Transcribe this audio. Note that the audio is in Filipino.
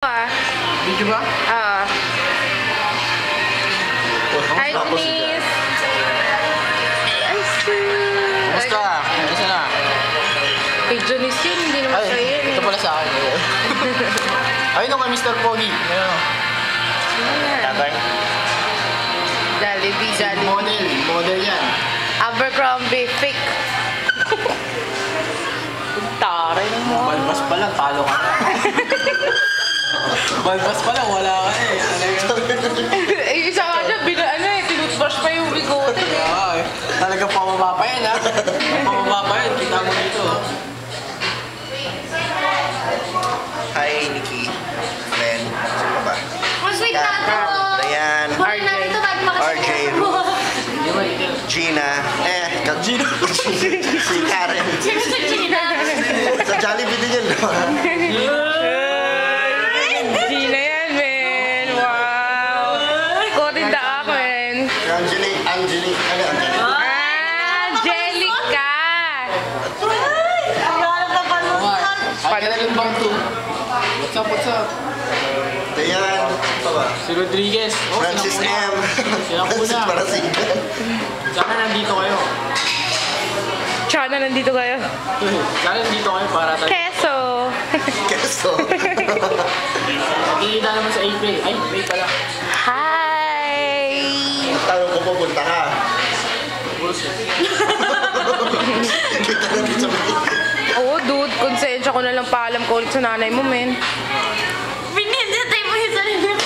Video ba? Hi, Denise! Ice cream! Basta, isa na. Kay Janice yun, hindi naman siya yun. Ito pala sa akin. Ayun naman, Mr. Pogi. Ayun. Tatay. Jollibee, Jollibee. Model yan. Abercrombie, fake. Taray na mo. Balbas pa lang, talo ka na. Balbas pa lang, wala ka na eh. Eh, isa nga siya, tinutbrush pa yung bigote eh. Talagang pamaba pa yan ha. Pamaba pa yan, kita mo dito. Hi, Nikki. Ben. Sino pa ba? Mas sweet na ito. Dayan. Buhay namin ito ba't makasama RJ. Gina. Gina. Si Karen. Sino si Gina? Sa Jollibee din yun. Gina yan, men. Wow. Kotin da ako, men. Angelica. Angelica! Ang galap na panusan. Panalang bang to? What's up? Dayan. Pa ba? Si Rodriguez. Oh, Francis M. Sila Francis muna. Parasiga. Sana nandito kayo. Chana, nandito kayo. Sana nandito kayo para tayo. Keso. Keso. Magkikita naman sa April. Ay, May pala. Hi! Tanong ko pupunta ka. Kita natin sa mga. Oo, dude. Konsensya ko na lang paalam ko ulit sa nanay mo, men. Biniditay mo yung sarili mo.